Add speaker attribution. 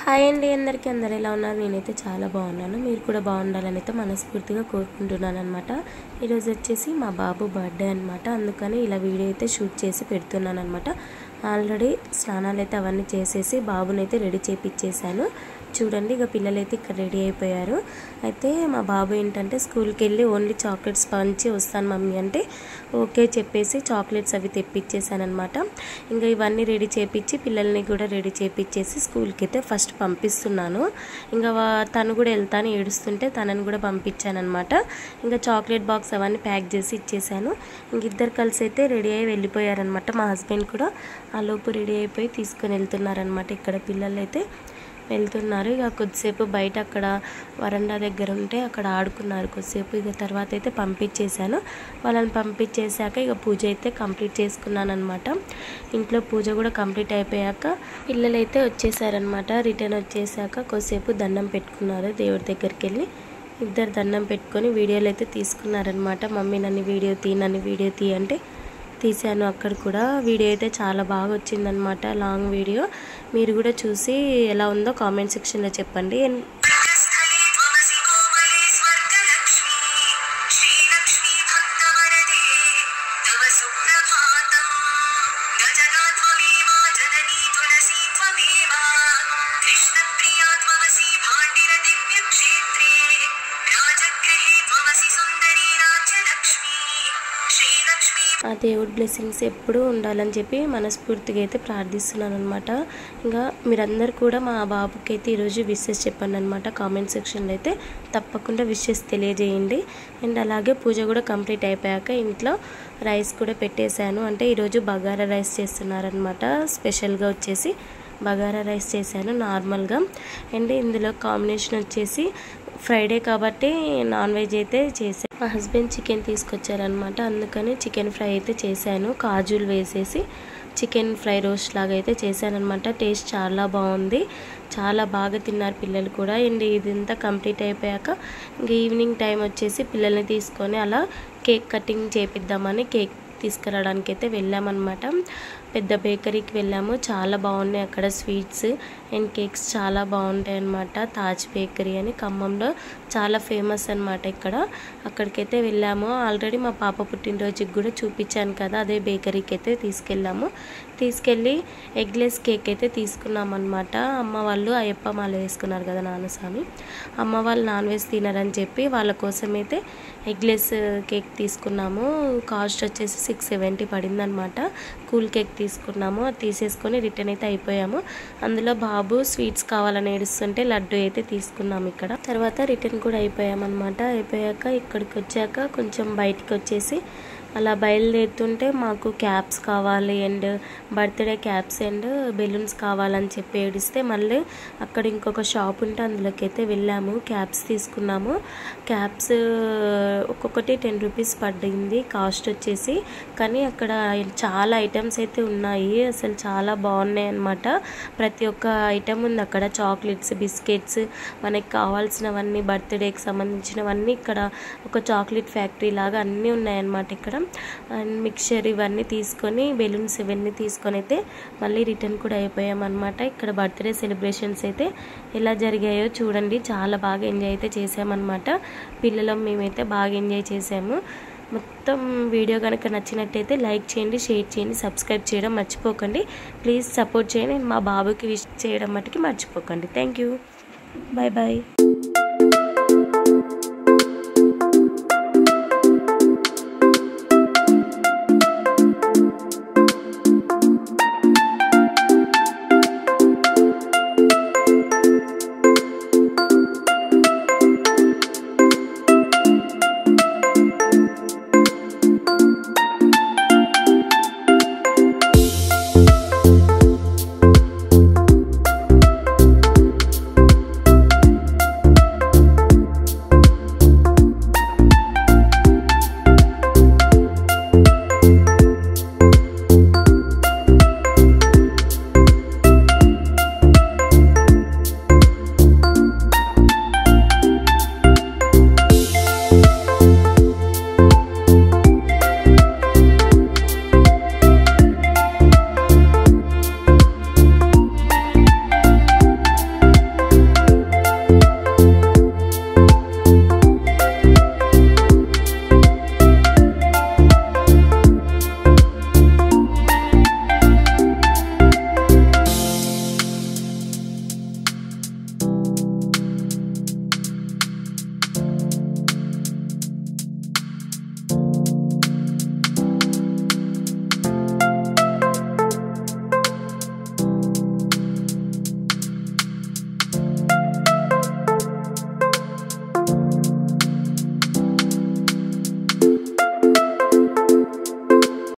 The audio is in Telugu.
Speaker 1: హాయ్ అండి అందరికీ అందరు ఎలా ఉన్నారు? నేనైతే చాలా బాగున్నాను. మీరు కూడా బాగుండాలని అయితే మనస్ఫూర్తిగా కోరుకుంటున్నాను అనమాట. ఈరోజు వచ్చేసి మా బాబు బర్త్డే అనమాట. అందుకని ఇలా వీడియో అయితే షూట్ చేసి పెడుతున్నాను అనమాట. ఆల్రెడీ స్నానాలు అయితే అవన్నీ చేసేసి బాబునైతే రెడీ చేయించేసాను. చూడండి, ఇక పిల్లలైతే ఇక్కడ రెడీ అయిపోయారు. అయితే మా బాబు ఏంటంటే స్కూల్కి వెళ్ళి ఓన్లీ చాక్లెట్స్ పంచి వస్తాను మమ్మీ అంటే ఓకే చెప్పేసి చాక్లెట్స్ అవి తెప్పించేసాను అనమాట. ఇంకా ఇవన్నీ రెడీ చేయించి పిల్లల్ని కూడా రెడీ చేయించేసి స్కూల్కి అయితే ఫస్ట్ పంపిస్తున్నాను. ఇంకా తను కూడా వెళ్తాను ఏడుస్తుంటే తనని కూడా పంపించాను అనమాట. ఇంకా చాక్లెట్ బాక్స్ అవన్నీ ప్యాక్ చేసి ఇచ్చేసాను. ఇంక ఇద్దరు కలిసి అయితే రెడీ అయ్యి వెళ్ళిపోయారనమాట. మా హస్బెండ్ కూడా ఆ లోపు రెడీ అయిపోయి తీసుకొని వెళ్తున్నారనమాట. ఇక్కడ పిల్లలు అయితే వెళ్తున్నారు. ఇక కొద్దిసేపు బయట అక్కడ వరండా దగ్గర ఉంటే అక్కడ ఆడుకున్నారు కొద్దిసేపు. ఇక తర్వాత అయితే పంపించేశాను. వాళ్ళని పంపించేశాక ఇక పూజ అయితే కంప్లీట్ చేసుకున్నాను అనమాట. ఇంట్లో పూజ కూడా కంప్లీట్ అయిపోయాక పిల్లలు అయితే వచ్చేసారనమాట. రిటర్న్ వచ్చేసాక కొద్దిసేపు దండం పెట్టుకున్నారు దేవుడి దగ్గరికి వెళ్ళి. ఇద్దరు దండం పెట్టుకొని వీడియోలు అయితే తీసుకున్నారనమాట. మమ్మీ నన్ను వీడియో తీ అంటే తీసాను. అక్కడ కూడా వీడియో అయితే చాలా బాగా వచ్చిందనమాట, లాంగ్ వీడియో. మీరు కూడా చూసి ఎలా ఉందో కామెంట్ సెక్షన్లో చెప్పండి. ఆ దేవుడి బ్లెస్సింగ్స్ ఎప్పుడూ ఉండాలని చెప్పి మనస్ఫూర్తిగా అయితే ప్రార్థిస్తున్నాను అనమాట. ఇంకా మీరందరూ కూడా మా బాబుకి అయితే ఈరోజు విషెస్ చెప్పండి అనమాట. కామెంట్ సెక్షన్లో అయితే తప్పకుండా విషెస్ తెలియజేయండి. అండ్ అలాగే పూజ కూడా కంప్లీట్ అయిపోయాక ఇంట్లో రైస్ కూడా పెట్టేశాను. అంటే ఈరోజు బగారా రైస్ చేస్తున్నారనమాట. స్పెషల్గా వచ్చేసి బగారా రైస్ చేశాను నార్మల్గా. అండ్ ఇందులో కాంబినేషన్ వచ్చేసి ఫ్రైడే కాబట్టి నాన్ వెజ్ అయితే చేశాను. మా హస్బెండ్ చికెన్ తీసుకొచ్చారనమాట. అందుకని చికెన్ ఫ్రై అయితే చేశాను. కాజులు వేసేసి చికెన్ ఫ్రై రోస్ట్ లాగా అయితే చేశాను అనమాట. టేస్ట్ చాలా బాగుంది, చాలా బాగా తిన్నారు పిల్లలు కూడా. అండ్ ఇదంతా కంప్లీట్ అయిపోయాక ఇంక ఈవినింగ్ టైం వచ్చేసి పిల్లల్ని తీసుకొని అలా కేక్ కటింగ్ చేపిద్దామని కేక్ తీసుకురావడానికి అయితే వెళ్ళామన్నమాట. పెద్ద బేకరీకి వెళ్ళాము. చాలా బాగున్నాయి అక్కడ స్వీట్స్ అండ్ కేక్స్ చాలా బాగుంటాయి అన్నమాట. తాజ్ బేకరీ అని ఖమ్మంలో చాలా ఫేమస్ అనమాట ఇక్కడ. అక్కడికైతే వెళ్ళాము. ఆల్రెడీ మా పాప పుట్టినరోజుకి కూడా చూపించాను కదా, అదే బేకరీకి అయితే తీసుకెళ్ళి ఎగ్లెస్ కేక్ అయితే తీసుకున్నాం అనమాట. అమ్మ వాళ్ళు అయ్యప్ప మాల వేసుకున్నారు కదా నాన్నస్వామి, అమ్మ వాళ్ళు నాన్ వెజ్ తినరని చెప్పి వాళ్ళ కోసం అయితే ఎగ్లెస్ కేక్ తీసుకున్నాము. కాస్ట్ వచ్చేసి 670 పడిందనమాట. కూల్ కేక్ తీసుకున్నాము. అది తీసేసుకొని రిటర్న్ అయితే అయిపోయాము. అందులో బాబు స్వీట్స్ కావాలని ఏడుస్తుంటే లడ్డు అయితే తీసుకున్నాము ఇక్కడ. తర్వాత రిటర్న్ కూడా అయిపోయామన్నమాట. అయిపోయాక ఇక్కడికి వచ్చాక కొంచెం బయటికి వచ్చేసి అలా బయలుదేరుతుంటే మాకు క్యాప్స్ కావాలి and birthday caps and balloons కావాలని చెప్పి ఏడిస్తే మళ్ళీ అక్కడ ఇంకొక షాప్ ఉంటే అందులోకి అయితే వెళ్ళాము. క్యాప్స్ తీసుకున్నాము. క్యాప్స్ ఒక్కొక్కటి 10 రూపీస్ పడింది కాస్ట్ వచ్చేసి. కానీ అక్కడ చాలా ఐటమ్స్ అయితే ఉన్నాయి, అసలు చాలా బాగున్నాయి అన్నమాట. ప్రతి ఒక్క ఐటమ్ ఉంది అక్కడ. చాక్లెట్స్, బిస్కెట్స్, మనకి కావాల్సినవన్నీ బర్త్డేకి సంబంధించినవన్నీ ఇక్కడ ఒక చాక్లెట్ ఫ్యాక్టరీ లాగా అన్నీ ఉన్నాయన్నమాట ఇక్కడ. అండ్ మిక్చర్ ఇవన్నీ తీసుకొని బెలూన్స్ ఇవన్నీ తీసుకొని అయితే మళ్ళీ రిటర్న్ కూడా అయిపోయామన్నమాట. ఇక్కడ బర్త్డే సెలబ్రేషన్స్ అయితే ఎలా జరిగాయో చూడండి. చాలా బాగా ఎంజాయ్ అయితే చేసామన్నమాట. పిల్లలం మేమైతే బాగా ఎంజాయ్ చేసాము. మొత్తం వీడియో కనుక నచ్చినట్టయితే లైక్ చేయండి, షేర్ చేయండి, సబ్స్క్రైబ్ చేయడం మర్చిపోకండి. ప్లీజ్ సపోర్ట్ చేయండి. మా బాబుకి విష్ చేయడం మట్టుకి మర్చిపోకండి. Thank you. Bye bye.